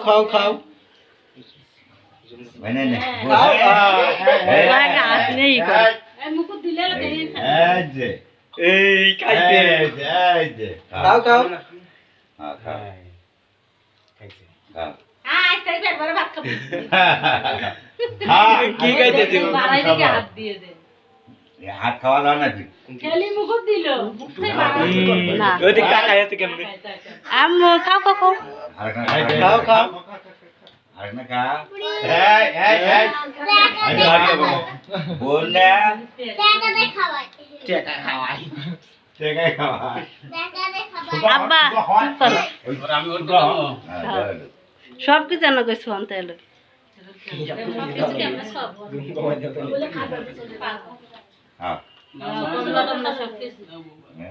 খাও খাও খাও খাও কি খাইতে হাত খাওয়া দাও নাকি আম্মু খাও খাও খাও খাও খাও আরেকটা খা বল না আব্বা সব কি জানো কইছো আনতে এলো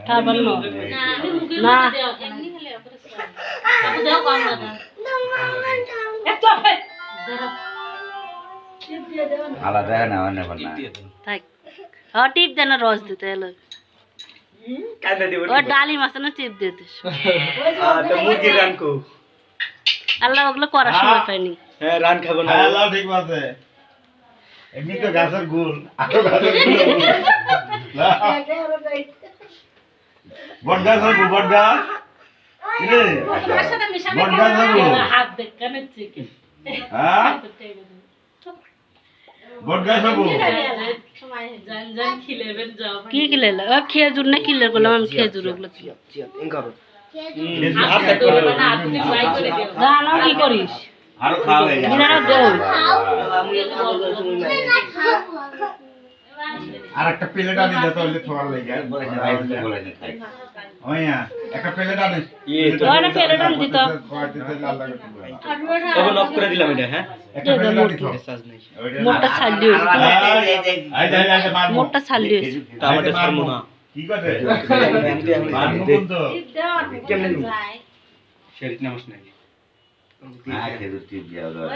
খাবার না আলাদা না না থাক টিপ দেন রস দিতে এলো ও ডালিম আছে না টিপ দিয়ে দিস আল্লাহ ওগুলো করার সময় পাইনি হ্যাঁ রান খাবো না আল্লাহ ঠিক আছে এমনি তো গাছের গুল আরো গাছের গুল বট গাছ হবে বট গাছ কিরে বট গাছ হবে হাত দেখ কেন চিকে হ্যাঁ বট গাছ হবে কি খিলেলা ও খেজুর না খিলে বললাম আমি খেজুর ওগুলো করো জানো কি করিস আরো খাওয়া বিনা দেও আর একটা প্লেট আনি দে তাহলে থোড়া লাগে বলেছে খাই ওইয়া একটা প্লেট আনি ওরা প্লেট আনি দিত তখন অফ করে দিলাম এটা হ্যাঁ একটা প্লেট আনি তো মোটা ছালি আই যাই আই মার মোটা ছালি টমেটো ছাড়মু না কি করে মারমু তো কেমনে দিমু শরীর নামস নাই খেজুর টিপ দিয়া দাও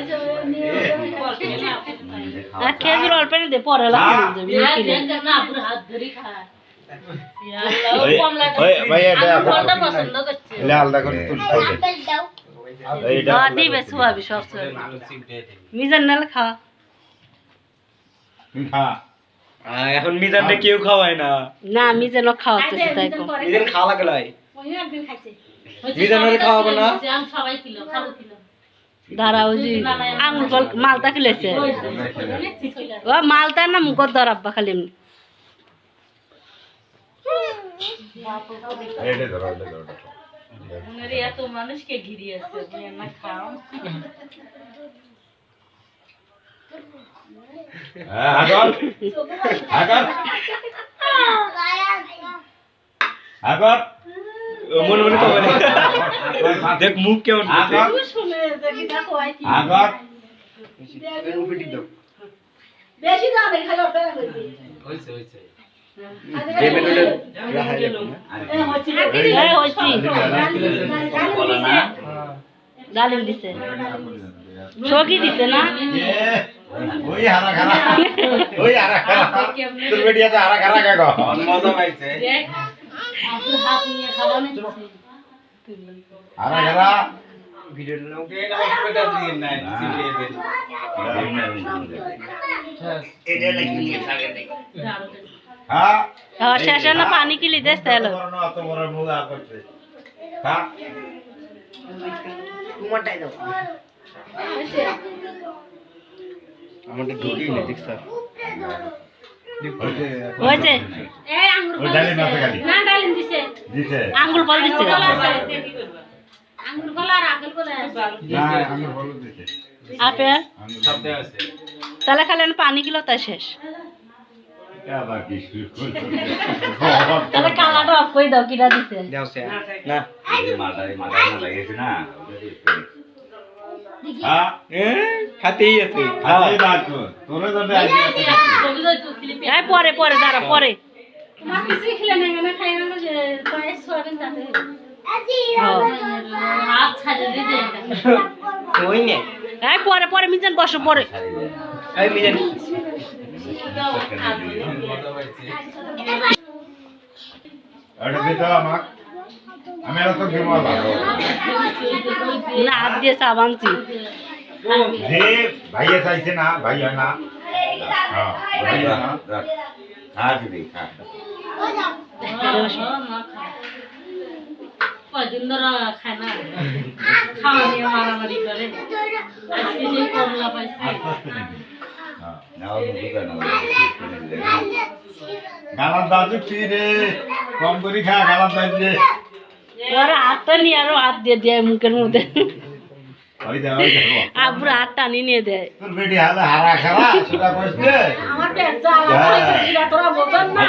আর খেজুর অল্প দে পরে লাগবে না পুরো হাত ধরে খা ওই ভাইয়া কোনটা পছন্দ করছে লে আলাদা করে তুল এইটা দিবে সুয়াবি সব মিজান নাল খা খা এখন মিজানটা কেউ খাওয়ায় না না মিজানও খাওয়াতেছে তাই কো মিজান খাওয়া লাগে লাই ওই একদিন খাইছে মিজানের খাওয়াবো না আমি সবাই কিলো খাবো কিলো দাঁড়াও জি আঙুল ফল মালটা খেলেছে ও মালটা না মুখ ধরাব্বা খালি এমনি এইটা ধরো এইটা ধরো মনের এত মানুষকে ঘিরে আছে তুমি না খাও হ্যাঁ আগর আগর আগর মনে মনে খাবে দেখ মুখ কেমন আগর শুনে দেখি দেখো আই কি আগর বেশি দাও না খালি ওটা হইছে হইছে এই বলা না ডালিম দিছে সগি দিছে না ওই হারা খারা ওই হারা খারা তোর বেটিয়া তো হারা খারা কাগো মজা পাইছে দেখ আপুর হাত নিয়ে খাওয়ানো হারা খারা ভিডিওটা নাও পুরোটা দিয়ে না সিলিয়ে দে এটা নাকি নিয়ে থাকে নাই হ্যাঁ আর শেষে না পানি কিলি দেস তাহলে অত বড় মুলা করতে হ্যাঁ কুমারটাই দাও আমাদের ঢুকি না দেখ স্যার হয়েছে এই আঙ্গুর ওই ডালিম আছে খালি না ডালিম দিছে দিছে আঙ্গুল ফল দিছে আঙ্গুর কলা আর আপেল কলা না আমি বলে দিছে আপেল সবতে আছে তাহলে খালি পানি কিলো তা শেষ আবার কি শুরু তাহলে কালাটা অফ করে দাও কিরা দিছে দাও স্যার না এই মালটা না লাগিয়েছে না হ্যাঁ খাতেই আছে খালি বাদ কর তোরে দন্ডে আইছে এই পরে দাঁড়া পরে তোমার কিছু খেলে না কেন খাই না যে কয় সোয়াবিন যাতে হাত ছাড়ে দিতে ওই নে এই পরে পরে মিজান বসো পরে এই মিজান এটা দিতে আমাক আমি আর তো দিব না না হাত দিয়ে চা বানছি যে ভাইয়া চাইছে না ভাইয়া না হ্যাঁ ভাইয়া না কয়দিন ধরে খায় না খাওয়া নিয়ে মারামারি করে আজকে যে কমলা পাইছে গালাম দাদু ফিরে কম করে খা গালাম দাদু ওরা হাতটা নিয়ে আরো হাত দিয়ে দেয় মুখের মধ্যে ওই দেখো আব্বুর হাত টানি নিয়ে দেয় তোর বেটি হালে হারা খারা সেটা কইছে আমার পেট জ্বালা হয়েছে সেটা তোরা বোঝেন না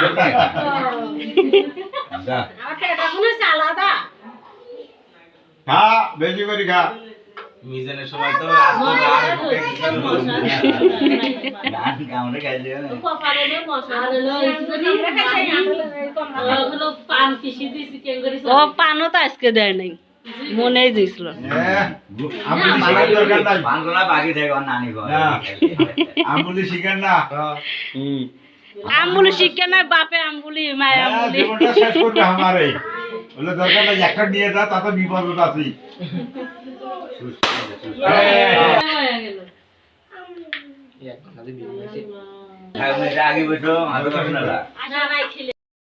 আমার পেট এখন আলাদা খা বেশি করে খা মিজানের সময় তো ও পানও তো আজকে দেয় নাই মনেই দিয়েছিল আমুলি শিখেন না আমবুলি শিক্ষা নাই বাপে আমবুলি মায়া আমবুলি জীবনটা শেষ করবে আমারে বলে দরকার নাই একটা নিয়ে যা তাতে বিপদ আছি আগে বসো আশা নাই খেলে